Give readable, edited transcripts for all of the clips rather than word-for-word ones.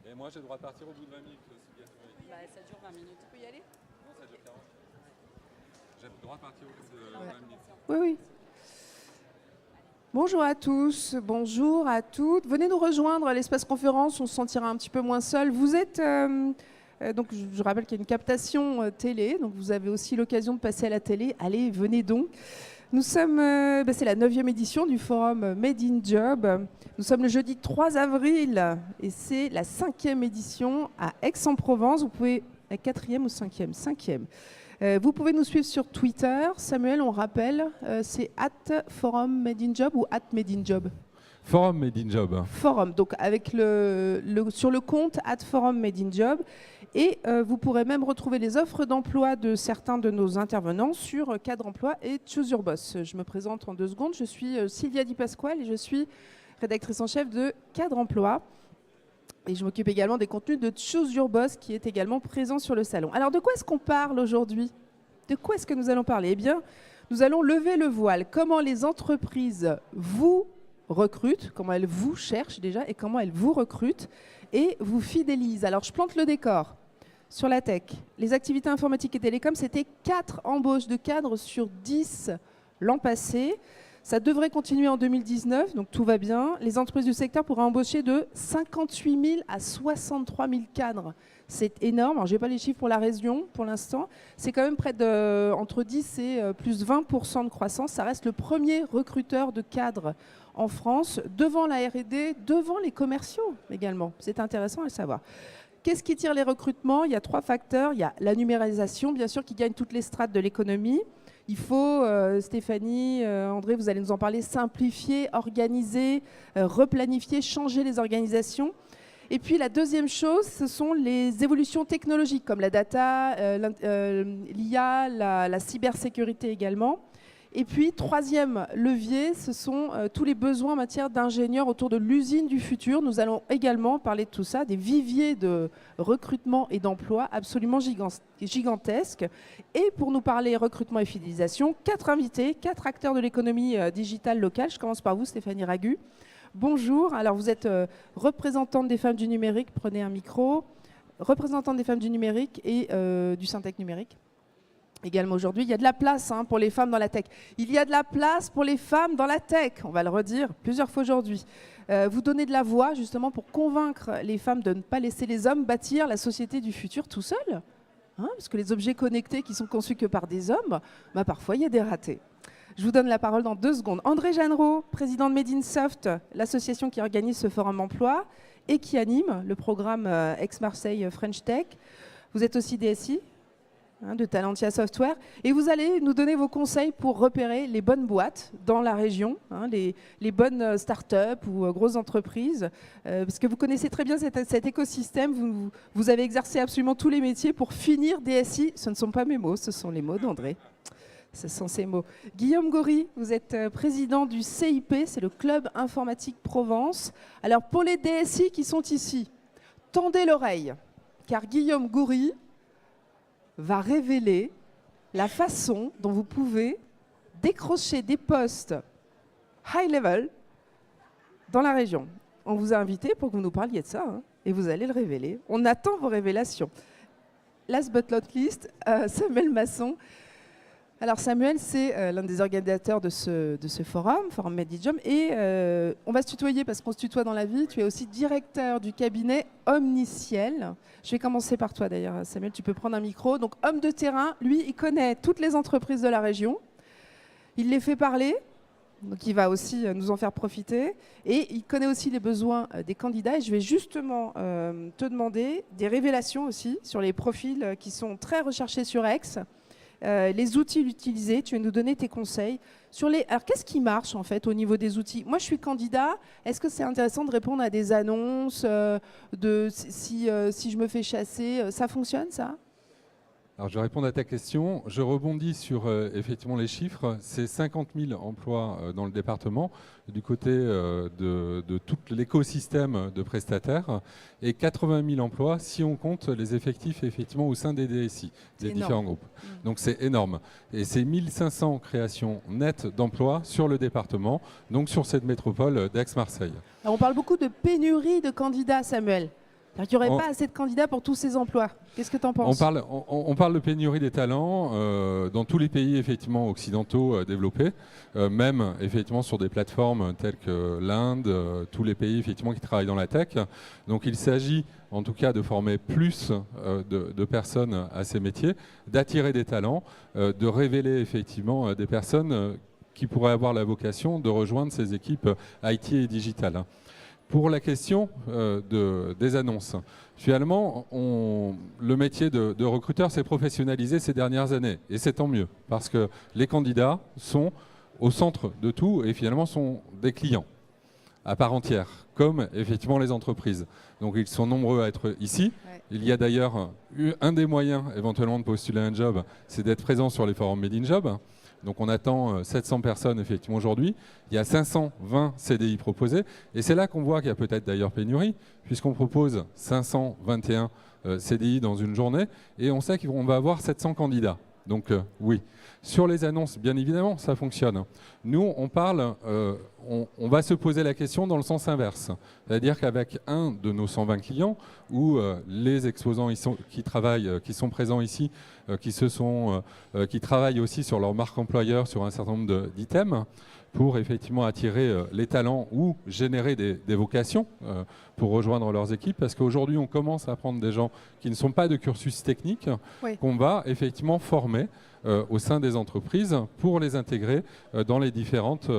Et moi, j'ai le droit de partir au bout de 20 minutes. Ça dure 20 minutes. Tu peux y aller? Non, ça dure 40. J'ai le droit de partir au bout de 20 minutes. Oui, oui. Bonjour à tous, bonjour à toutes. Venez nous rejoindre à l'espace conférence, on se sentira un petit peu moins seul. Vous êtes, donc je rappelle qu'il y a une captation télé, donc vous avez aussi l'occasion de passer à la télé. Allez, venez donc. Nous sommes, c'est la 9e édition du forum Made in Job. Nous sommes le jeudi 3 avril et c'est la 5e édition à Aix-en-Provence. Vous pouvez, la 4e ou 5e 5e. Vous pouvez nous suivre sur Twitter. Samuel, on rappelle, c'est @forum Made in Job ou @Made-in-Job. Forum Made in Job. Forum, donc avec sur le compte @forum Made in Job. Et vous pourrez même retrouver les offres d'emploi de certains de nos intervenants sur Cadre Emploi et Choose Your Boss. Je me présente en 2 secondes. Je suis Sylvia Di Pasquale et je suis rédactrice en chef de Cadre Emploi. Et je m'occupe également des contenus de Choose Your Boss qui est également présent sur le salon. Alors de quoi est-ce qu'on parle aujourd'hui? De quoi est-ce que nous allons parler? Eh bien, nous allons lever le voile. Comment les entreprises vous recrutent, comment elles vous cherchent déjà et comment elles vous recrutent et vous fidélisent. Alors je plante le décor. Sur la tech, les activités informatiques et télécoms, c'était 4 embauches de cadres sur 10 l'an passé. Ça devrait continuer en 2019, donc tout va bien. Les entreprises du secteur pourraient embaucher de 58 000 à 63 000 cadres. C'est énorme. Alors, je n'ai pas les chiffres pour la région pour l'instant. C'est quand même près de entre 10 et plus 20% de croissance. Ça reste le premier recruteur de cadres en France, devant la R&D, devant les commerciaux également. C'est intéressant à le savoir. Qu'est-ce qui tire les recrutements? Il y a 3 facteurs. Il y a la numérisation, bien sûr, qui gagne toutes les strates de l'économie. Il faut, Stéphanie, André, vous allez nous en parler, simplifier, organiser, replanifier, changer les organisations. Et puis la deuxième chose, ce sont les évolutions technologiques comme la data, l'IA, la cybersécurité également. Et puis, 3e levier, ce sont tous les besoins en matière d'ingénieurs autour de l'usine du futur. Nous allons également parler de tout ça, des viviers de recrutement et d'emploi absolument gigantesques. Et pour nous parler recrutement et fidélisation, 4 invités, 4 acteurs de l'économie digitale locale. Je commence par vous, Stéphanie Ragu. Bonjour. Alors, vous êtes représentante des femmes du numérique. Prenez un micro. Représentante des femmes du numérique et du Syntec numérique. Également aujourd'hui, il y a de la place pour les femmes dans la tech. Il y a de la place pour les femmes dans la tech, on va le redire plusieurs fois aujourd'hui. Vous donnez de la voix justement pour convaincre les femmes de ne pas laisser les hommes bâtir la société du futur tout seuls. Parce que les objets connectés qui sont conçus que par des hommes, parfois il y a des ratés. Je vous donne la parole dans 2 secondes. André Jeannereau, président de Made in Soft, l'association qui organise ce forum emploi et qui anime le programme Aix-Marseille French Tech. Vous êtes aussi DSI de Talentia Software, et vous allez nous donner vos conseils pour repérer les bonnes boîtes dans la région, les bonnes start-up ou grosses entreprises, parce que vous connaissez très bien cet écosystème, vous avez exercé absolument tous les métiers pour finir DSI. Ce ne sont pas mes mots, ce sont les mots d'André. Ce sont ces mots. Guillaume Goury, vous êtes président du CIP, c'est le Club Informatique Provence. Alors pour les DSI qui sont ici, tendez l'oreille, car Guillaume Goury va révéler la façon dont vous pouvez décrocher des postes high level dans la région. On vous a invité pour que vous nous parliez de ça, et vous allez le révéler. On attend vos révélations. Last but not least, Samuel Masson. Alors Samuel, c'est l'un des organisateurs de ce forum, Forum Made in Job, et on va se tutoyer parce qu'on se tutoie dans la vie. Tu es aussi directeur du cabinet Omniciel. Je vais commencer par toi d'ailleurs, Samuel, tu peux prendre un micro. Donc homme de terrain, lui, il connaît toutes les entreprises de la région. Il les fait parler, donc il va aussi nous en faire profiter. Et il connaît aussi les besoins des candidats. Et je vais justement te demander des révélations aussi sur les profils qui sont très recherchés sur Aix. Les outils utilisés, tu vas nous donner tes conseils. Alors, qu'est-ce qui marche en fait au niveau des outils? Moi, je suis candidat. Est-ce que c'est intéressant de répondre à des annonces si je me fais chasser, ça fonctionne ça? Alors, je vais répondre à ta question. Je rebondis sur effectivement les chiffres. C'est 50 000 emplois dans le département du côté de tout l'écosystème de prestataires et 80 000 emplois si on compte les effectifs effectivement au sein des DSI, des différents groupes. Donc c'est énorme. Et c'est 1500 créations nettes d'emplois sur le département, donc sur cette métropole d'Aix-Marseille. On parle beaucoup de pénurie de candidats, Samuel. Il n'y aurait pas assez de candidats pour tous ces emplois. Qu'est-ce que tu en penses? On parle de pénurie des talents dans tous les pays effectivement occidentaux développés, même effectivement sur des plateformes telles que l'Inde, tous les pays effectivement qui travaillent dans la tech. Donc il s'agit en tout cas de former plus de personnes à ces métiers, d'attirer des talents, de révéler effectivement des personnes qui pourraient avoir la vocation de rejoindre ces équipes IT et digitales. Pour la question des annonces, finalement, le métier de recruteur s'est professionnalisé ces dernières années. Et c'est tant mieux, parce que les candidats sont au centre de tout et finalement sont des clients à part entière, comme effectivement les entreprises. Donc ils sont nombreux à être ici. Ouais. Il y a d'ailleurs un des moyens éventuellement de postuler un job, c'est d'être présent sur les forums Made in Job. Donc on attend 700 personnes effectivement aujourd'hui. Il y a 520 CDI proposés. Et c'est là qu'on voit qu'il y a peut-être d'ailleurs pénurie, puisqu'on propose 521 CDI dans une journée. Et on sait qu'on va avoir 700 candidats. Donc oui. Sur les annonces, bien évidemment, ça fonctionne. Nous, on parle, on va se poser la question dans le sens inverse. C'est-à-dire qu'avec un de nos 120 clients, où les exposants qui travaillent, qui sont présents ici, qui travaillent aussi sur leur marque employeur, sur un certain nombre d'items, pour effectivement attirer les talents ou générer des vocations pour rejoindre leurs équipes. Parce qu'aujourd'hui, on commence à prendre des gens qui ne sont pas de cursus technique, oui, qu'on va effectivement former au sein des entreprises pour les intégrer dans les différentes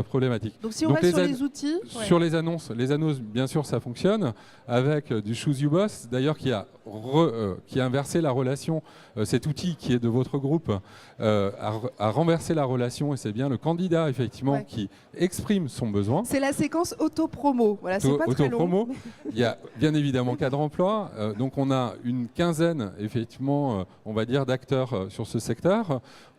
problématiques. Donc si on reste sur les outils... Sur les annonces, bien sûr, ça fonctionne avec du Choose You Boss, d'ailleurs qui a inversé la relation, cet outil qui est de votre groupe, a renversé la relation et c'est bien le candidat effectivement ouais, qui exprime son besoin. C'est la séquence auto-promo, voilà, c'est pas très long. Il y a bien évidemment cadre emploi, donc on a une quinzaine effectivement, on va dire, d'acteurs sur ce secteur.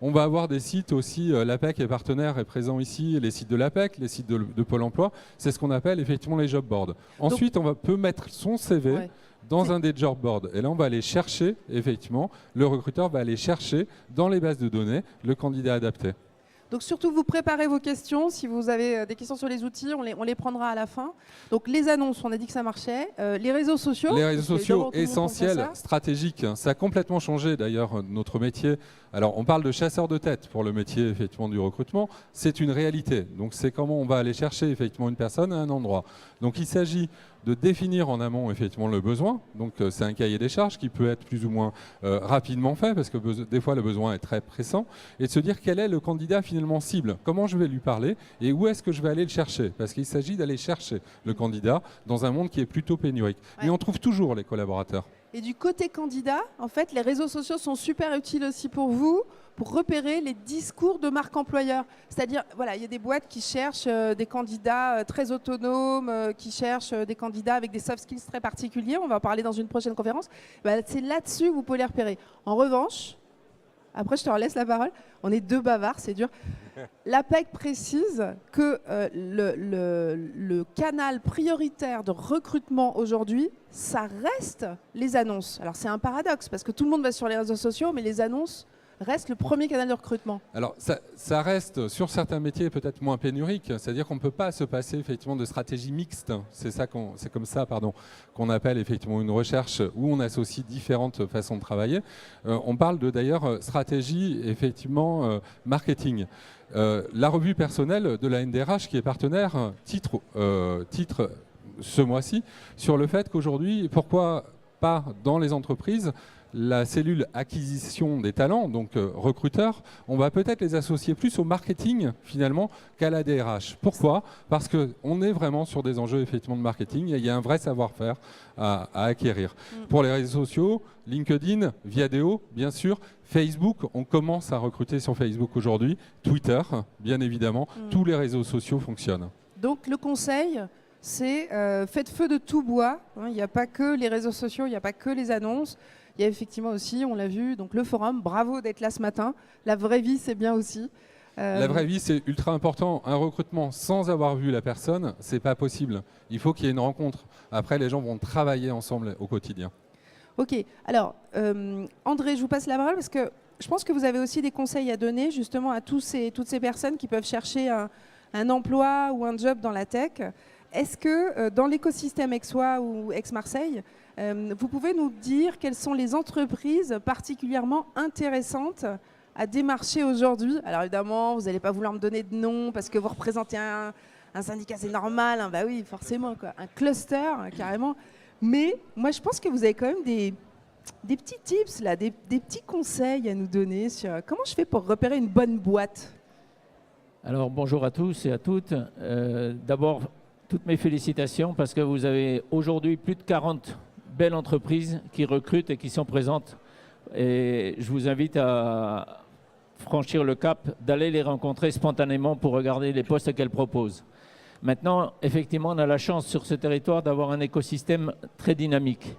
On va avoir des sites aussi, l'APEC est partenaire, est présent ici, les sites de l'APEC, les sites de Pôle emploi, c'est ce qu'on appelle effectivement les job boards. Ensuite, on peut mettre son CV ouais, dans un des job boards et là on va aller chercher, effectivement, le recruteur va aller chercher dans les bases de données le candidat adapté. Donc surtout, vous préparez vos questions. Si vous avez des questions sur les outils, on les prendra à la fin. Donc les annonces, on a dit que ça marchait. Les réseaux sociaux. Les réseaux sociaux, essentiels, stratégiques. Ça a complètement changé d'ailleurs notre métier. Alors on parle de chasseur de tête pour le métier effectivement du recrutement. C'est une réalité. Donc c'est comment on va aller chercher effectivement une personne à un endroit. Donc il s'agit de définir en amont effectivement le besoin. Donc c'est un cahier des charges qui peut être plus ou moins rapidement fait parce que des fois le besoin est très pressant et de se dire quel est le candidat finalement cible, comment je vais lui parler et où est-ce que je vais aller le chercher parce qu'il s'agit d'aller chercher le candidat dans un monde qui est plutôt pénurique. Ouais. Et on trouve toujours les collaborateurs. Et du côté candidat, en fait, les réseaux sociaux sont super utiles aussi pour vous, pour repérer les discours de marque employeur. C'est-à-dire, voilà, il y a des boîtes qui cherchent des candidats très autonomes, qui cherchent des candidats avec des soft skills très particuliers. On va en parler dans une prochaine conférence. Bah, c'est là-dessus que vous pouvez les repérer. En revanche, après je te relaisse la parole, on est deux bavards, c'est dur. L'APEC précise que le canal prioritaire de recrutement aujourd'hui, ça reste les annonces. Alors c'est un paradoxe parce que tout le monde va sur les réseaux sociaux, mais les annonces restent le premier canal de recrutement. Alors ça reste sur certains métiers peut-être moins pénurique, c'est-à-dire qu'on ne peut pas se passer effectivement de stratégie mixte. C'est comme ça qu'on appelle effectivement une recherche où on associe différentes façons de travailler. On parle d'ailleurs stratégie effectivement marketing. La revue personnelle de la NDRH qui est partenaire titre ce mois-ci sur le fait qu'aujourd'hui, pourquoi pas dans les entreprises, la cellule acquisition des talents, donc recruteurs, on va peut-être les associer plus au marketing finalement qu'à la DRH. Pourquoi? Parce qu'on est vraiment sur des enjeux effectivement de marketing et il y a un vrai savoir-faire à acquérir. Pour les réseaux sociaux, LinkedIn, Viadeo, bien sûr, Facebook, on commence à recruter sur Facebook aujourd'hui, Twitter, bien évidemment, tous les réseaux sociaux fonctionnent. Donc le conseil, c'est faites feu de tout bois. Il n'y a pas que les réseaux sociaux, il n'y a pas que les annonces. Il y a effectivement aussi, on l'a vu, donc le forum. Bravo d'être là ce matin. La vraie vie, c'est bien aussi. La vraie vie, c'est ultra important. Un recrutement sans avoir vu la personne, c'est pas possible. Il faut qu'il y ait une rencontre. Après, les gens vont travailler ensemble au quotidien. Ok. Alors, André, je vous passe la parole parce que je pense que vous avez aussi des conseils à donner justement à toutes ces personnes qui peuvent chercher un emploi ou un job dans la tech. est-ce que dans l'écosystème Aixois ou Aix-Marseille, vous pouvez nous dire quelles sont les entreprises particulièrement intéressantes à démarcher aujourd'hui? Alors évidemment, vous n'allez pas vouloir me donner de nom parce que vous représentez un syndicat, c'est normal, hein, bah oui, forcément, quoi. Un cluster, carrément. Mais moi, je pense que vous avez quand même des petits tips, là, des petits conseils à nous donner sur comment je fais pour repérer une bonne boîte. Alors bonjour à tous et à toutes. D'abord, toutes mes félicitations parce que vous avez aujourd'hui plus de 40 belles entreprises qui recrutent et qui sont présentes. Et je vous invite à franchir le cap, d'aller les rencontrer spontanément pour regarder les postes qu'elles proposent. Maintenant, effectivement, on a la chance sur ce territoire d'avoir un écosystème très dynamique.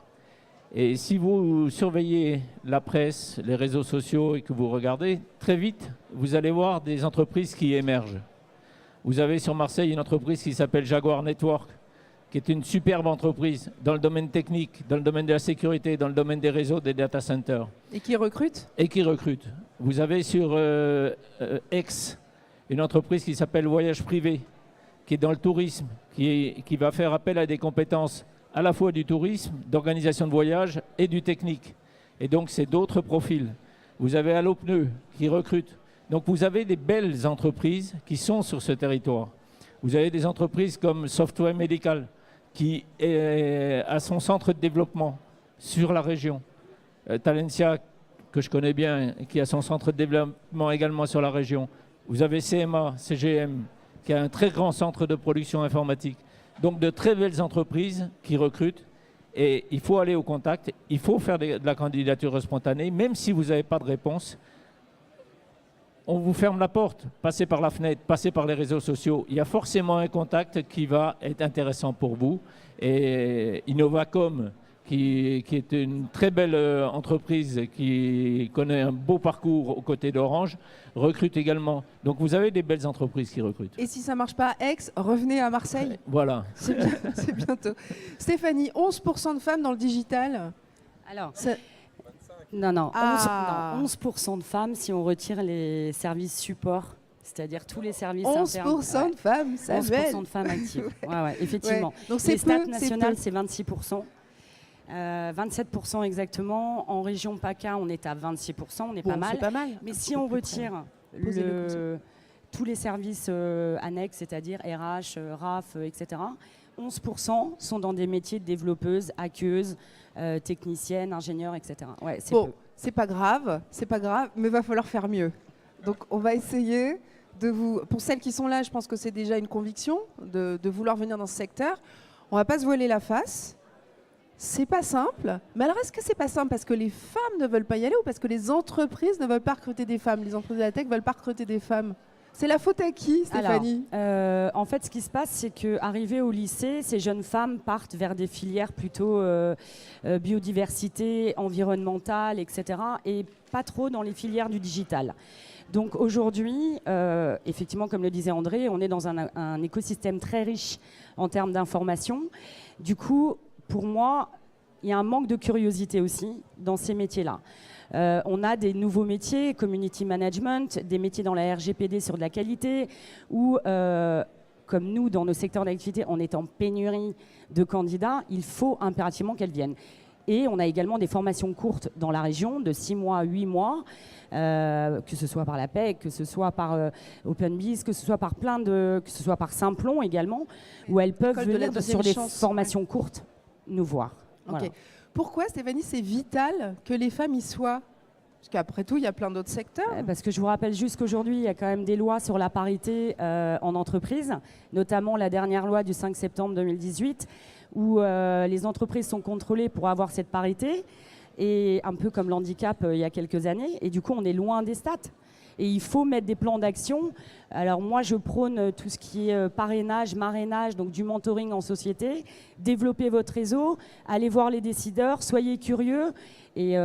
Et si vous surveillez la presse, les réseaux sociaux et que vous regardez, très vite, vous allez voir des entreprises qui émergent. Vous avez sur Marseille une entreprise qui s'appelle Jaguar Network, qui est une superbe entreprise dans le domaine technique, dans le domaine de la sécurité, dans le domaine des réseaux, des data centers. Et qui recrute? Et qui recrute. Vous avez sur Aix une entreprise qui s'appelle Voyage Privé, qui est dans le tourisme, qui va faire appel à des compétences à la fois du tourisme, d'organisation de voyage et du technique. Et donc, c'est d'autres profils. Vous avez Allo Pneus qui recrute. Donc, vous avez des belles entreprises qui sont sur ce territoire. Vous avez des entreprises comme Software Medical qui a son centre de développement sur la région. Talentia, que je connais bien, qui a son centre de développement également sur la région. Vous avez CMA, CGM, qui a un très grand centre de production informatique. Donc de très belles entreprises qui recrutent et il faut aller au contact, il faut faire de la candidature spontanée, même si vous n'avez pas de réponse. On vous ferme la porte, passez par la fenêtre, passez par les réseaux sociaux. Il y a forcément un contact qui va être intéressant pour vous. Et Innovacom, qui est une très belle entreprise qui connaît un beau parcours aux côtés d'Orange, recrute également. Donc vous avez des belles entreprises qui recrutent. Et si ça ne marche pas à Aix, revenez à Marseille. Voilà. C'est bientôt. Stéphanie, 11% de femmes dans le digital. Alors, Ça- non, Ah. 11% de femmes si on retire les services support, c'est-à-dire tous les services 11% internes. de femmes, ça 11% de femmes actives. Ouais, effectivement. Ouais. Donc c'est Les stats peu, c'est nationales, peu. c'est 26%. 27% exactement. En région PACA, on est à 26%, on est Bon, pas mal. c'est pas mal. Mais Un si peu on plus près. retire Posez le tous les services annexes, c'est-à-dire RH, RAF, etc., 11% sont dans des métiers de développeuses, hackeuses, techniciennes, ingénieurs, etc. Ouais, c'est Bon, peu. c'est pas grave, mais il va falloir faire mieux. Donc on va essayer de vous... Pour celles qui sont là, je pense que c'est déjà une conviction de vouloir venir dans ce secteur. On va pas se voiler la face. C'est pas simple. Mais alors est-ce que c'est pas simple parce que les femmes ne veulent pas y aller ou parce que les entreprises ne veulent pas recruter des femmes? Les entreprises de la tech veulent pas recruter des femmes. C'est la faute à qui, Stéphanie? Alors, en fait, ce qui se passe, c'est qu'arrivées au lycée, ces jeunes femmes partent vers des filières plutôt biodiversité, environnementale, etc. et pas trop dans les filières du digital. Donc aujourd'hui, effectivement, comme le disait André, on est dans un écosystème très riche en termes d'information. Du coup, pour moi, il y a un manque de curiosité aussi dans ces métiers-là. On a des nouveaux métiers, community management, des métiers dans la RGPD sur de la qualité, où, comme nous, dans nos secteurs d'activité, on est en pénurie de candidats, il faut impérativement qu'elles viennent. Et on a également des formations courtes dans la région, de 6 mois à 8 mois, que ce soit par la PEC, que ce soit par OpenBiz, que ce soit par que ce soit par Simplon également, où elles peuvent École de la venir deuxième sur des chance. formations courtes nous voir. Ok. Voilà. Pourquoi, Stéphanie, c'est vital que les femmes y soient? Parce qu'après tout, il y a plein d'autres secteurs. Parce que je vous rappelle juste qu'aujourd'hui, il y a quand même des lois sur la parité en entreprise, notamment la dernière loi du 5 septembre 2018, où les entreprises sont contrôlées pour avoir cette parité, et un peu comme l'handicap il y a quelques années, et du coup, on est loin des stats. Et il faut mettre des plans d'action. Alors moi, je prône tout ce qui est parrainage, marrainage, donc du mentoring en société. Développez votre réseau, allez voir les décideurs, soyez curieux. Et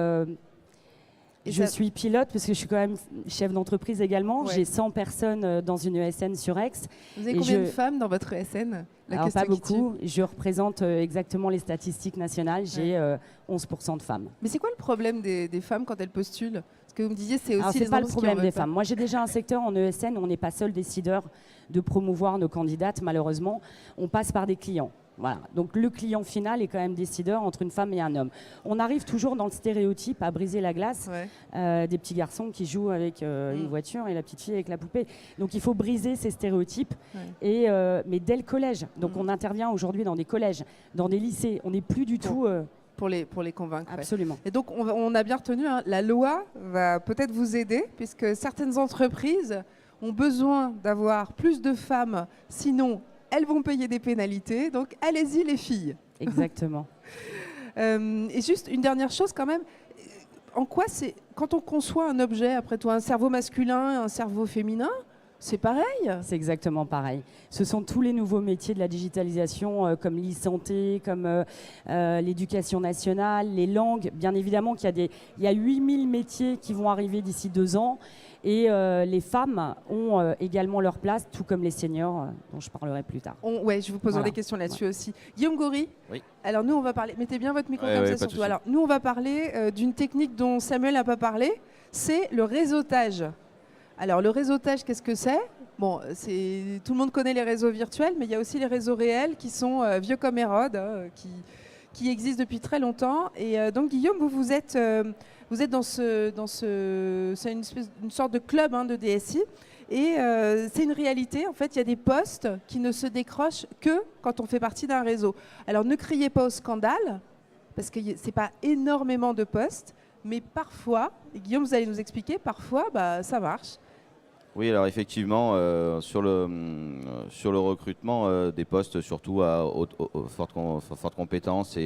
Et je ça- suis pilote parce que je suis quand même chef d'entreprise également. Ouais. J'ai 100 personnes dans une ESN sur Aix. Vous avez Et combien de je- femmes dans votre ESN? La Alors, pas question qui tue. beaucoup. Je représente exactement les statistiques nationales. J'ai 11% de femmes. Mais c'est quoi le problème des femmes quand elles postulent? Parce que vous me disiez, c'est Alors, aussi c'est les pas le entreprises qui en problème veulent des pas. femmes. Moi, j'ai déjà un secteur en ESN où on n'est pas seul décideur de promouvoir nos candidates, malheureusement. On passe par des clients. Voilà. Donc le client final est quand même décideur entre une femme et un homme. On arrive toujours dans le stéréotype à briser la glace Ouais. des petits garçons qui jouent avec une Mm. voiture et la petite fille avec la poupée. Donc il faut briser ces stéréotypes, Ouais. mais dès le collège. Donc Mm. on intervient aujourd'hui dans des collèges, dans des lycées. On n'est plus du Bon. tout... Pour les convaincre. Ouais. absolument. Et donc, on a bien retenu, hein, la loi va peut-être vous aider, puisque certaines entreprises ont besoin d'avoir plus de femmes, sinon elles vont payer des pénalités. Donc, allez-y les filles. Exactement. Et juste une dernière chose quand même, en quoi c'est, quand on conçoit un objet, après tout, un cerveau masculin et un cerveau féminin, c'est pareil? C'est exactement pareil. Ce sont tous les nouveaux métiers de la digitalisation, comme l'e-santé, comme l'éducation nationale, les langues. Bien évidemment qu'il y a 8000 métiers qui vont arriver d'ici 2 ans. Et les femmes ont également leur place, tout comme les seniors, dont je parlerai plus tard. Ouais, je vous poserai Voilà. des questions là-dessus aussi. Guillaume Goury, Oui. alors nous on va parler, mettez bien votre micro Ouais, comme ouais, ça pas de surtout. souci. Alors nous on va parler d'une technique dont Samuel n'a pas parlé, c'est le réseautage. Alors le réseautage, qu'est-ce que c'est? Bon, tout le monde connaît les réseaux virtuels, mais il y a aussi les réseaux réels qui sont vieux comme Hérode, hein, qui existent depuis très longtemps. Et donc Guillaume, vous êtes dans c'est une sorte de club, hein, de DSI. Et c'est une réalité, en fait, il y a des postes qui ne se décrochent que quand on fait partie d'un réseau. Alors ne criez pas au scandale, parce que c'est pas énormément de postes, mais parfois, et Guillaume, vous allez nous expliquer, parfois, bah, ça marche. Oui, alors effectivement, sur le recrutement des postes, surtout à forte compétence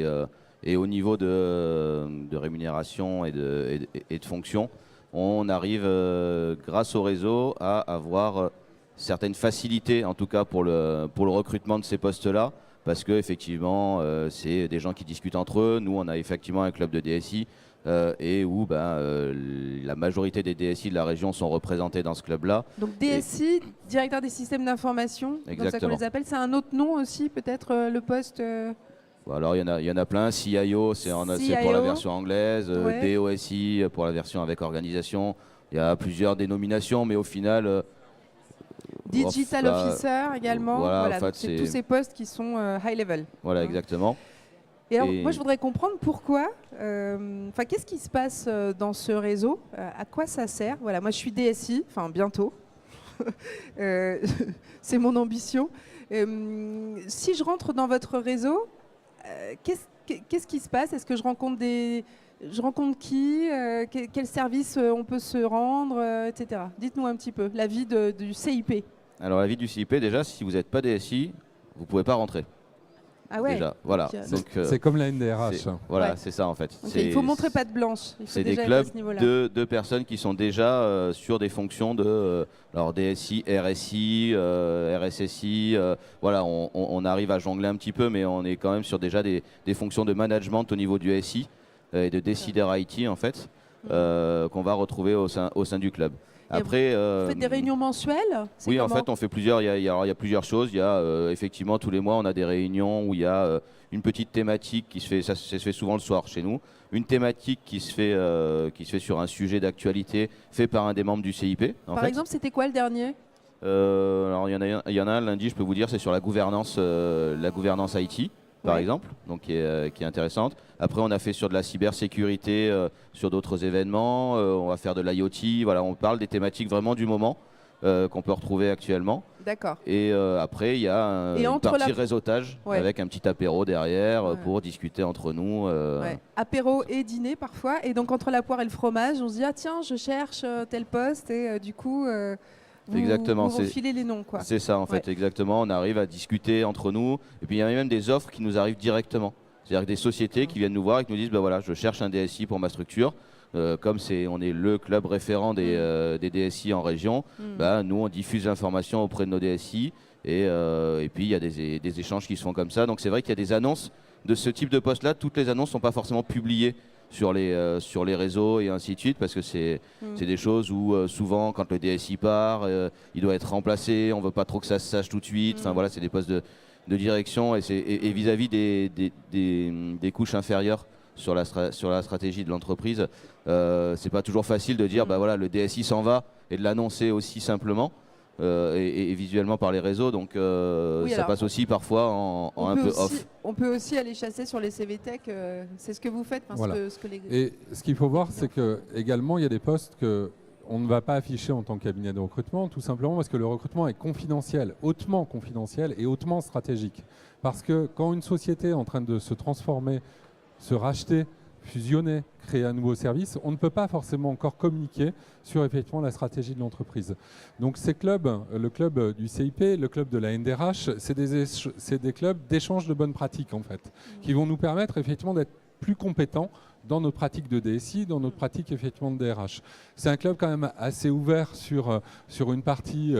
et au niveau de rémunération et de fonction, on arrive, grâce au réseau, à avoir certaines facilités, en tout cas pour le recrutement de ces postes-là, parce que effectivement, c'est des gens qui discutent entre eux. Nous, on a effectivement un club de DSI et où la majorité des DSI de la région sont représentés dans ce club-là. Donc DSI, directeur des systèmes d'information, comme ça qu'on Exactement. les appelle. C'est un autre nom aussi, peut-être, le poste Alors il y en a plein. CIO, c'est pour la CIO. version anglaise. Ouais. DOSI pour la version avec organisation. Il y a plusieurs dénominations, mais au final, Digital enfin, Officer également. voilà, Voilà, en fait, donc c'est c'est- tous ces postes qui sont high level. voilà Hein. exactement. Et alors, Et- moi, je voudrais comprendre pourquoi. Enfin, qu'est-ce qui se passe dans ce réseau? À quoi ça sert? Voilà, moi, je suis DSI, enfin bientôt. C'est mon ambition. Si je rentre dans votre réseau, qu'est-ce qui se passe? Est-ce que je rencontre qui? Quel service on peut se rendre, etc. Dites-nous un petit peu la vie du CIP. Alors la vie du CIP, déjà, si vous n'êtes pas DSI, vous ne pouvez pas rentrer. Ah ouais. Déjà, voilà. Donc, Donc, C'est comme la NDRH. c'est- voilà, Ouais. c'est ça en fait. Ok, C'est- il faut montrer patte blanche. Il faut C'est des déjà être clubs à ce niveau-là. de personnes qui sont déjà sur des fonctions de alors DSI, RSI, RSSI. Voilà, on arrive à jongler un petit peu, mais on est quand même sur déjà des fonctions de management au niveau du SI et de décideur IT en fait, qu'on va retrouver au sein du club. Et Après, Vous faites des réunions mensuelles? C'est oui, en comment? fait, on fait plusieurs. Il y a plusieurs choses. Il y a effectivement tous les mois, on a des réunions où il y a une petite thématique qui se fait. Ça se fait souvent le soir chez nous. Une thématique qui se fait sur un sujet d'actualité fait par un des membres du CIP. Par exemple, c'était quoi le dernier? Alors il y en a un lundi, je peux vous dire, c'est sur la gouvernance IT. Par Ouais. exemple, donc qui est intéressante. Après, on a fait sur de la cybersécurité, sur d'autres événements. On va faire de l'IoT. Voilà, on parle des thématiques vraiment du moment qu'on peut retrouver actuellement. D'accord. Et après, il y a Et une entre partie la- réseautage Ouais. avec un petit apéro derrière Ouais. pour discuter entre nous. Ouais. Apéro et dîner parfois. Et donc, entre la poire et le fromage, on se dit, ah tiens, je cherche tel poste. Et du coup, Exactement, vous filez les noms, quoi. C'est ça, en fait, exactement. On arrive à discuter entre nous. Et puis, il y a même des offres qui nous arrivent directement. C'est-à-dire que des sociétés qui viennent nous voir et qui nous disent, bah voilà, je cherche un DSI pour ma structure. Comme on est le club référent des DSI en région, bah, nous, on diffuse l'information auprès de nos DSI. Et puis, il y a des échanges qui se font comme ça. Donc, c'est vrai qu'il y a des annonces de ce type de poste-là, toutes les annonces ne sont pas forcément publiées sur les réseaux et ainsi de suite, parce que c'est des choses où souvent quand le DSI part, il doit être remplacé, on ne veut pas trop que ça se sache tout de suite. Enfin voilà, c'est des postes de direction et vis-à-vis des couches inférieures sur la stratégie de l'entreprise, c'est pas toujours facile de dire bah voilà, le DSI s'en va et de l'annoncer aussi simplement. Et visuellement par les réseaux, donc ça passe aussi parfois en un peu off. On peut aussi aller chasser sur les CV Tech, c'est ce que vous faites. Voilà. Et ce qu'il faut voir, c'est que également il y a des postes qu'on ne va pas afficher en tant que cabinet de recrutement, tout simplement parce que le recrutement est confidentiel, hautement confidentiel et hautement stratégique. Parce que quand une société est en train de se transformer, se racheter, fusionner, créer un nouveau service, on ne peut pas forcément encore communiquer sur effectivement la stratégie de l'entreprise. Donc ces clubs, le club du CIP, le club de la NDRH, c'est des clubs d'échange de bonnes pratiques en fait, qui vont nous permettre effectivement d'être plus compétents dans nos pratiques de DSI, dans notre pratique effectivement de DRH. C'est un club quand même assez ouvert sur une partie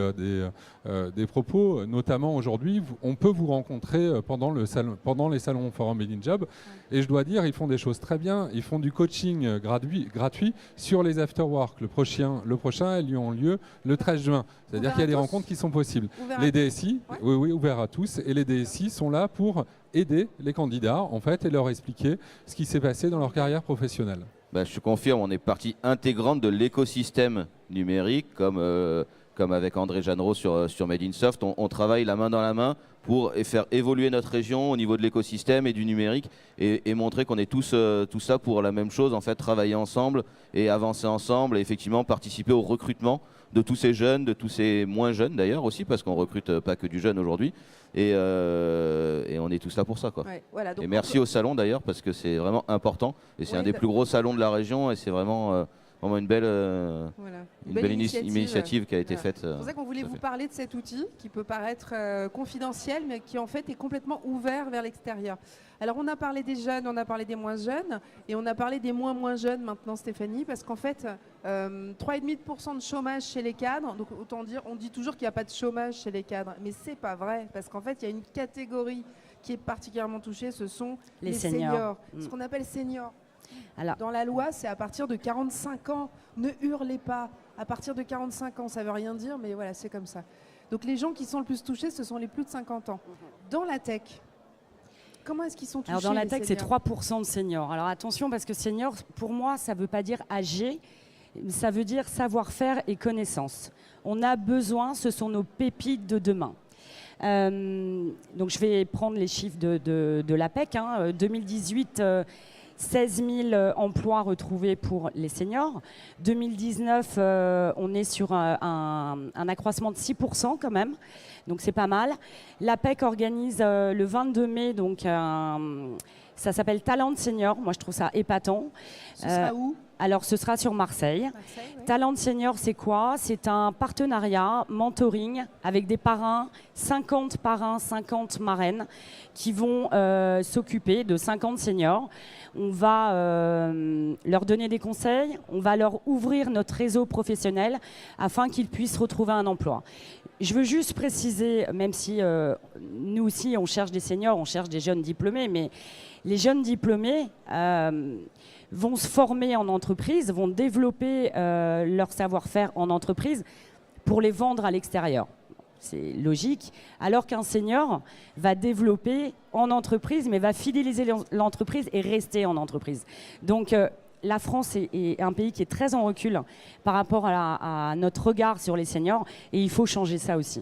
des propos, notamment aujourd'hui, on peut vous rencontrer pendant les salons Forum Made in Job, et je dois dire, ils font des choses très bien, ils font du coaching gratuit sur les afterwork. Le prochain a lieu le 13 juin, c'est-à-dire qu'il y a des rencontres qui sont possibles. Les DSI, oui, ouverts à tous, et les DSI sont là pour aider les candidats en fait et leur expliquer ce qui s'est passé dans leur carrière professionnelle. Bah, je confirme, on est partie intégrante de l'écosystème numérique, comme avec André Jeanneret sur Made in Soft. On travaille la main dans la main pour faire évoluer notre région au niveau de l'écosystème et du numérique et montrer qu'on est tous tout ça pour la même chose, en fait, travailler ensemble et avancer ensemble et effectivement participer au recrutement de tous ces jeunes, de tous ces moins jeunes d'ailleurs aussi, parce qu'on recrute pas que du jeune aujourd'hui. Et on est tous là pour ça, quoi. Ouais, voilà, donc et merci au salon d'ailleurs, parce que c'est vraiment important. Et c'est un des plus gros salons de la région et c'est vraiment une belle, initiative qui a été faite. C'est pour ça qu'on voulait vous parler de cet outil qui peut paraître confidentiel, mais qui en fait est complètement ouvert vers l'extérieur. Alors on a parlé des jeunes, on a parlé des moins jeunes, et on a parlé des moins jeunes maintenant, Stéphanie, parce qu'en fait, 3,5% de chômage chez les cadres. Donc autant dire, on dit toujours qu'il n'y a pas de chômage chez les cadres, mais c'est pas vrai, parce qu'en fait, il y a une catégorie qui est particulièrement touchée, ce sont les seniors. Ce qu'on appelle seniors. Alors, dans la loi, c'est à partir de 45 ans. Ne hurlez pas. À partir de 45 ans, ça ne veut rien dire, mais voilà, c'est comme ça. Donc les gens qui sont le plus touchés, ce sont les plus de 50 ans. Dans la tech, comment est-ce qu'ils sont touchés? Alors dans la tech, c'est 3% de seniors. Alors attention, parce que senior, pour moi, ça ne veut pas dire âgé, ça veut dire savoir-faire et connaissance. On a besoin, ce sont nos pépites de demain. Donc je vais prendre les chiffres de l'APEC. 2018, 16 000 emplois retrouvés pour les seniors. 2019, on est sur un accroissement de 6% quand même, donc c'est pas mal. L'APEC organise le 22 mai, donc ça s'appelle Talent Senior. Moi, je trouve ça épatant. Ce sera où ? Alors, ce sera sur Marseille. Oui. Talent Senior, c'est quoi? C'est un partenariat, mentoring, avec des parrains, 50 parrains, 50 marraines, qui vont s'occuper de 50 seniors. On va leur donner des conseils, on va leur ouvrir notre réseau professionnel afin qu'ils puissent retrouver un emploi. Je veux juste préciser, même si nous aussi, on cherche des seniors, on cherche des jeunes diplômés, mais les jeunes diplômés vont se former en entreprise, vont développer leur savoir-faire en entreprise pour les vendre à l'extérieur. C'est logique. Alors qu'un senior va développer en entreprise, mais va fidéliser l'entreprise et rester en entreprise. Donc, la France est un pays qui est très en recul par rapport à notre regard sur les seniors, et il faut changer ça aussi.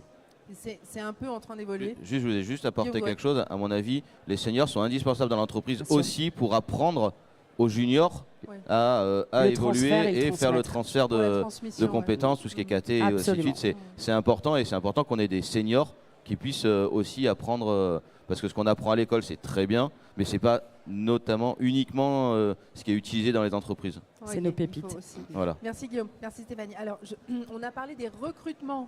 C'est un peu en train d'évoluer. Je voulais juste apporter quelque chose. À mon avis, les seniors sont indispensables dans l'entreprise aussi pour apprendre aux juniors à évoluer et faire le transfert de compétences, tout ce qui est KT et ainsi de suite. C'est important, et c'est important qu'on ait des seniors qui puissent aussi apprendre, parce que ce qu'on apprend à l'école, c'est très bien, mais ce n'est pas notamment uniquement ce qui est utilisé dans les entreprises. C'est nos pépites. Voilà. Merci Guillaume, merci Stéphanie. Alors, on a parlé des recrutements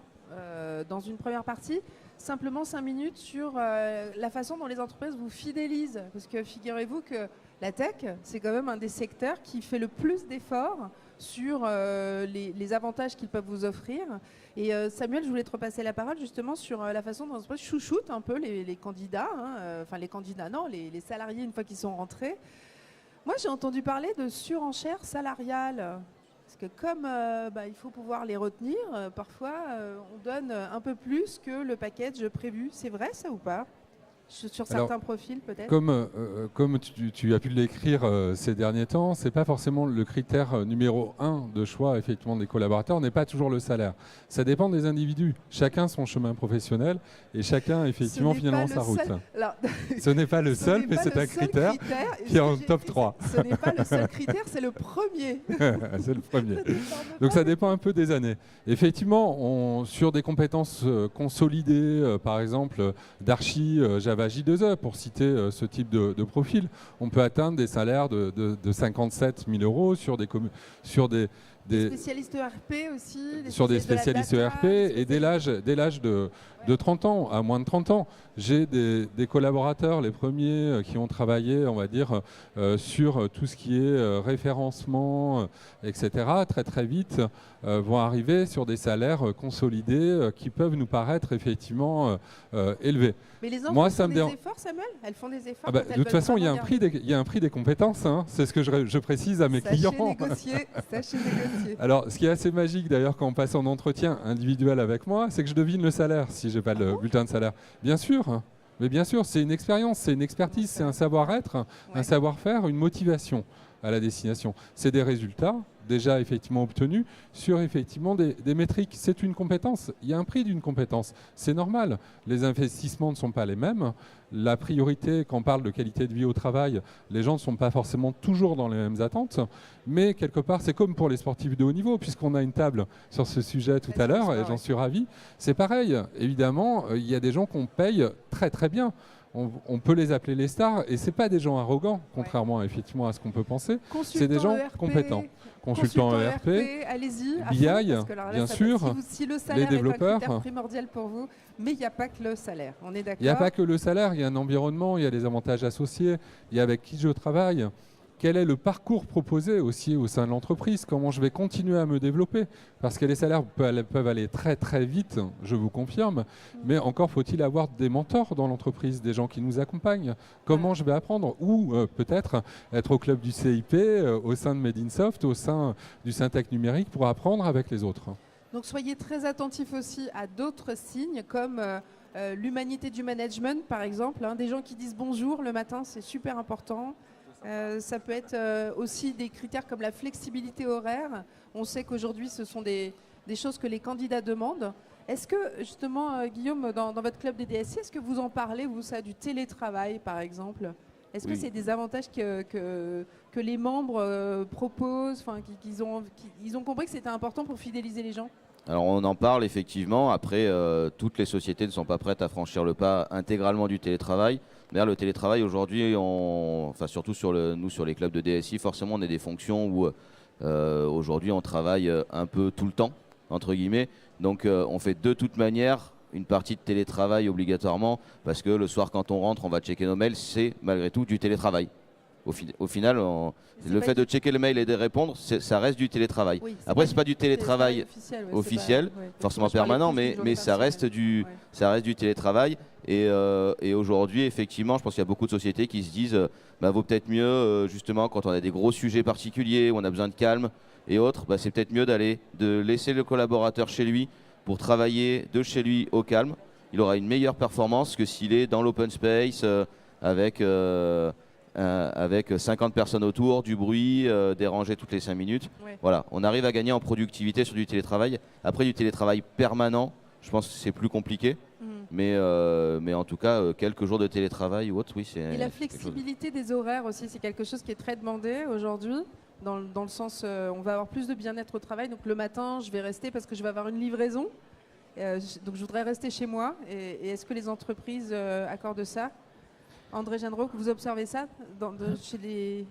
dans une première partie. Simplement 5 minutes sur la façon dont les entreprises vous fidélisent. Parce que figurez-vous que la tech, c'est quand même un des secteurs qui fait le plus d'efforts sur les avantages qu'ils peuvent vous offrir. Et Samuel, je voulais te repasser la parole justement sur la façon dont on chouchoute un peu les candidats, enfin les candidats, non, les salariés une fois qu'ils sont rentrés. Moi, j'ai entendu parler de surenchère salariale. Parce que comme il faut pouvoir les retenir, parfois on donne un peu plus que le package prévu. C'est vrai ça ou pas ? Sur certains profils peut-être. Comme tu as pu l'écrire ces derniers temps, c'est pas forcément le critère numéro 1 de choix effectivement des collaborateurs, n'est pas toujours le salaire. Ça dépend des individus. Chacun son chemin professionnel et chacun effectivement finalement sa route. Alors, ce n'est pas le seul, mais c'est un critère qui est en top 3. Ce n'est pas le seul critère, c'est le premier. C'est le premier. Donc ça dépend un peu des années. Effectivement, sur des compétences consolidées, par exemple d'archi, Java J2E, pour citer ce type de profil, on peut atteindre des salaires de 57 000 euros sur des spécialistes ERP aussi. Sur des spécialistes ERP et dès l'âge de 30 ans, à moins de 30 ans. J'ai des collaborateurs, les premiers qui ont travaillé, on va dire, sur tout ce qui est référencement, etc., très très vite, vont arriver sur des salaires consolidés qui peuvent nous paraître effectivement élevés. Mais les enfants font des efforts, Samuel ? Elles font des efforts. De toute façon, il y a un prix des compétences. Hein. C'est ce que je précise à mes clients. Sachez négocier. Alors, ce qui est assez magique d'ailleurs quand on passe en entretien individuel avec moi, c'est que je devine le salaire si j'ai pas le bulletin de salaire. Bien sûr, mais bien sûr, c'est une expérience, c'est une expertise, c'est un savoir-être, un savoir-faire, une motivation à la destination. C'est des résultats déjà effectivement obtenus sur effectivement des métriques. C'est une compétence, il y a un prix d'une compétence. C'est normal, les investissements ne sont pas les mêmes. La priorité, quand on parle de qualité de vie au travail, les gens ne sont pas forcément toujours dans les mêmes attentes, mais quelque part, c'est comme pour les sportifs de haut niveau, puisqu'on a une table sur ce sujet tout à l'heure, et j'en suis ravi. C'est pareil, évidemment, il y a des gens qu'on paye très très bien. On peut les appeler les stars, et c'est pas des gens arrogants, contrairement effectivement à ce qu'on peut penser. C'est des gens compétents. Consultants ERP, allez-y, BI, bien sûr, si le salaire les développeurs. est un critère primordial pour vous, mais il n'y a pas que le salaire, on est d'accord ? Il n'y a pas que le salaire, il y a un environnement, il y a des avantages associés, il y a avec qui je travaille. Quel est le parcours proposé aussi au sein de l'entreprise ? Comment je vais continuer à me développer ? Parce que les salaires peuvent aller très très vite, je vous confirme, mais encore faut-il avoir des mentors dans l'entreprise, des gens qui nous accompagnent. Comment je vais apprendre ? Ou peut-être être au club du CIP, au sein de Made in Soft, au sein du Syntec numérique pour apprendre avec les autres. Donc soyez très attentifs aussi à d'autres signes comme l'humanité du management par exemple. Des gens qui disent bonjour le matin, c'est super important. Ça peut être aussi des critères comme la flexibilité horaire. On sait qu'aujourd'hui, ce sont des choses que les candidats demandent. Est-ce que, justement, Guillaume, dans votre club des DSI, est-ce que vous en parlez, vous, ça, du télétravail, par exemple ? Est-ce que c'est des avantages que les membres proposent, qu'ils ont compris que c'était important pour fidéliser les gens ? Alors on en parle effectivement. Après, toutes les sociétés ne sont pas prêtes à franchir le pas intégralement du télétravail. D'ailleurs, le télétravail aujourd'hui, surtout nous sur les clubs de DSI, forcément on a des fonctions où aujourd'hui on travaille un peu tout le temps, entre guillemets. Donc on fait de toute manière une partie de télétravail obligatoirement, parce que le soir quand on rentre, on va checker nos mails, c'est malgré tout du télétravail. Au final, le fait de checker le mail et de répondre, ça reste du télétravail. Oui, après, c'est pas du télétravail officiel, forcément permanent, mais ça reste du télétravail. Et aujourd'hui, effectivement, je pense qu'il y a beaucoup de sociétés qui se disent vaut peut-être mieux, justement, quand on a des gros sujets particuliers, où on a besoin de calme et autres, c'est peut-être mieux de laisser le collaborateur chez lui pour travailler de chez lui au calme. Il aura une meilleure performance que s'il est dans l'open space avec 50 personnes autour, du bruit, dérangé toutes les 5 minutes. Ouais. Voilà, on arrive à gagner en productivité sur du télétravail. Après, du télétravail permanent, je pense que c'est plus compliqué. Mais en tout cas, quelques jours de télétravail ou autre, oui. Et la flexibilité des horaires aussi, c'est quelque chose qui est très demandé aujourd'hui. Dans le sens, on va avoir plus de bien-être au travail. Donc le matin, je vais rester parce que je vais avoir une livraison. Donc je voudrais rester chez moi. Et est-ce que les entreprises accordent ça ? André Genreau, vous observez ça chez les...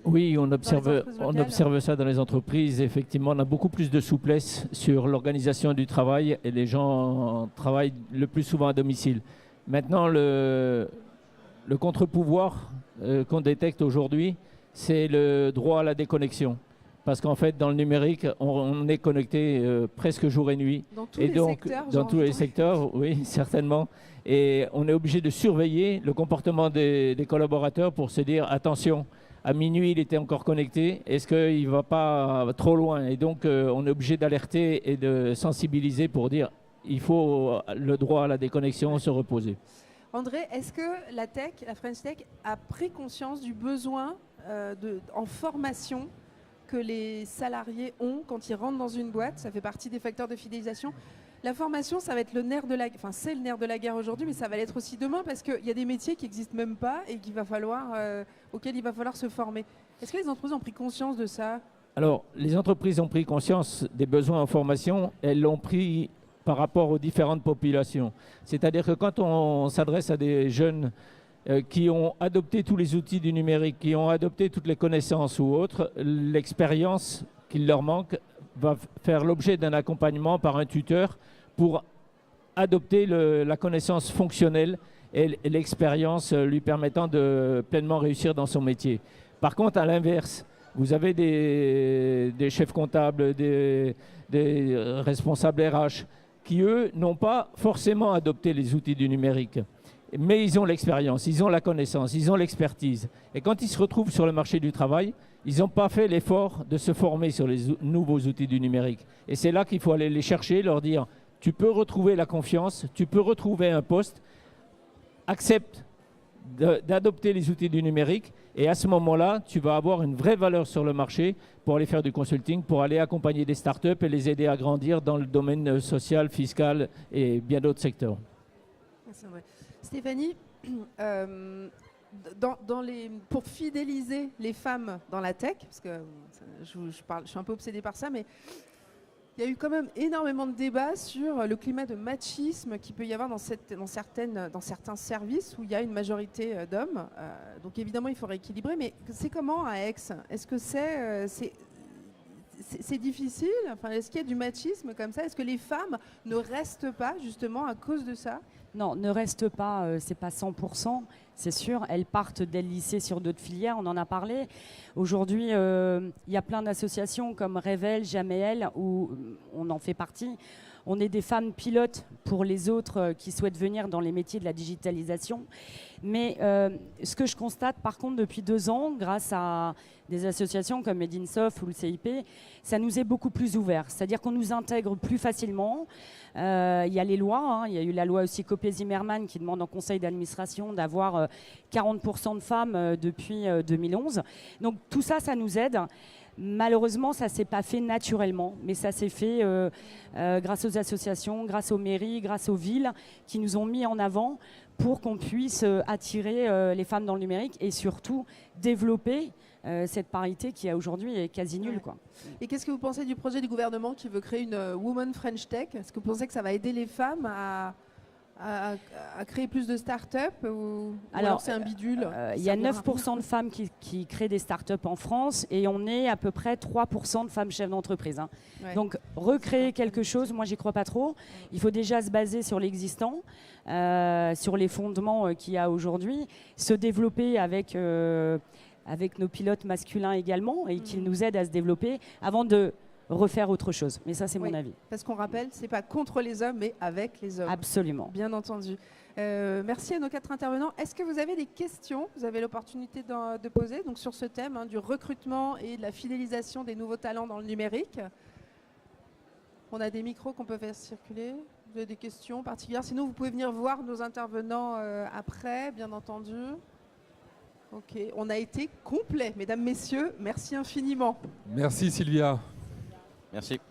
Oui, on observe ça dans les entreprises. Effectivement, on a beaucoup plus de souplesse sur l'organisation du travail et les gens travaillent le plus souvent à domicile. Maintenant, le contre-pouvoir qu'on détecte aujourd'hui, c'est le droit à la déconnexion. parce qu'en fait, dans le numérique, on est connecté presque jour et nuit. Dans tous Et les donc, secteurs. dans tous les secteurs, oui, certainement. Et on est obligé de surveiller le comportement des collaborateurs pour se dire, attention, à minuit, il était encore connecté, est-ce qu'il ne va pas trop loin? Et donc, on est obligé d'alerter et de sensibiliser pour dire, il faut le droit à la déconnexion, se reposer. André, est-ce que la tech, la French Tech, a pris conscience du besoin en formation que les salariés ont quand ils rentrent dans une boîte? Ça fait partie des facteurs de fidélisation. La formation, ça va être le nerf de la, enfin c'est le nerf de la guerre aujourd'hui, mais ça va l'être aussi demain parce qu'il y a des métiers qui n'existent même pas et auxquels il va falloir se former. Est-ce que les entreprises ont pris conscience de ça? Alors, les entreprises ont pris conscience des besoins en formation. Elles l'ont pris par rapport aux différentes populations. C'est-à-dire que quand on s'adresse à des jeunes qui ont adopté tous les outils du numérique, qui ont adopté toutes les connaissances ou autres, l'expérience qu'il leur manque va faire l'objet d'un accompagnement par un tuteur pour adopter la connaissance fonctionnelle et l'expérience lui permettant de pleinement réussir dans son métier. Par contre, à l'inverse, vous avez des chefs comptables, des responsables RH qui, eux, n'ont pas forcément adopté les outils du numérique. Mais ils ont l'expérience, ils ont la connaissance, ils ont l'expertise. Et quand ils se retrouvent sur le marché du travail, ils n'ont pas fait l'effort de se former sur les nouveaux outils du numérique. Et c'est là qu'il faut aller les chercher, leur dire, tu peux retrouver la confiance, tu peux retrouver un poste, accepte d'adopter les outils du numérique. Et à ce moment-là, tu vas avoir une vraie valeur sur le marché pour aller faire du consulting, pour aller accompagner des startups et les aider à grandir dans le domaine social, fiscal et bien d'autres secteurs. C'est vrai. Stéphanie, pour fidéliser les femmes dans la tech, parce que je suis un peu obsédée par ça, mais il y a eu quand même énormément de débats sur le climat de machisme qu'il peut y avoir dans certains services où il y a une majorité d'hommes. Donc évidemment, il faut rééquilibrer, mais c'est comment à Aix? Est-ce que c'est difficile? Enfin, est-ce qu'il y a du machisme comme ça? Est-ce que les femmes ne restent pas justement à cause de ça? Non, ne restent pas, c'est pas 100%, c'est sûr. Elles partent dès le lycée sur d'autres filières, on en a parlé. Aujourd'hui, il y a plein d'associations comme Révèle, Jamais Elle, où on en fait partie. On est des femmes pilotes pour les autres qui souhaitent venir dans les métiers de la digitalisation. Mais ce que je constate par contre depuis 2 ans, grâce à des associations comme Medinsoft ou le CIP, ça nous est beaucoup plus ouvert. C'est-à-dire qu'on nous intègre plus facilement. Il y a les lois, il y a eu la loi aussi Copé-Zimmermann qui demande en conseil d'administration d'avoir 40% de femmes depuis 2011. Donc tout ça, ça nous aide. Malheureusement, ça ne s'est pas fait naturellement, mais ça s'est fait grâce aux associations, grâce aux mairies, grâce aux villes qui nous ont mis en avant pour qu'on puisse attirer les femmes dans le numérique et surtout développer cette parité qui aujourd'hui est quasi nulle, quoi. Et qu'est-ce que vous pensez du projet du gouvernement qui veut créer une Women French Tech? Est-ce que vous pensez que ça va aider les femmes à créer plus de start-up ou alors c'est un bidule? Il y a 9% de femmes qui créent des start-up en France et on est à peu près 3% de femmes chefs d'entreprise. Ouais. Donc recréer quelque chose, moi j'y crois pas trop. Il faut déjà se baser sur l'existant, sur les fondements qu'il y a aujourd'hui, se développer avec nos pilotes masculins également et qu'ils nous aident à se développer avant de refaire autre chose. Mais ça, c'est mon avis. Parce qu'on rappelle, c'est pas contre les hommes, mais avec les hommes. Absolument. Bien entendu. Merci à nos 4 intervenants. Est-ce que vous avez des questions? Vous avez l'opportunité de poser donc, sur ce thème du recrutement et de la fidélisation des nouveaux talents dans le numérique. On a des micros qu'on peut faire circuler. Vous avez des questions particulières? Sinon, vous pouvez venir voir nos intervenants après, bien entendu. Ok, on a été complet, mesdames, messieurs. Merci infiniment. Merci Sylvia. Merci.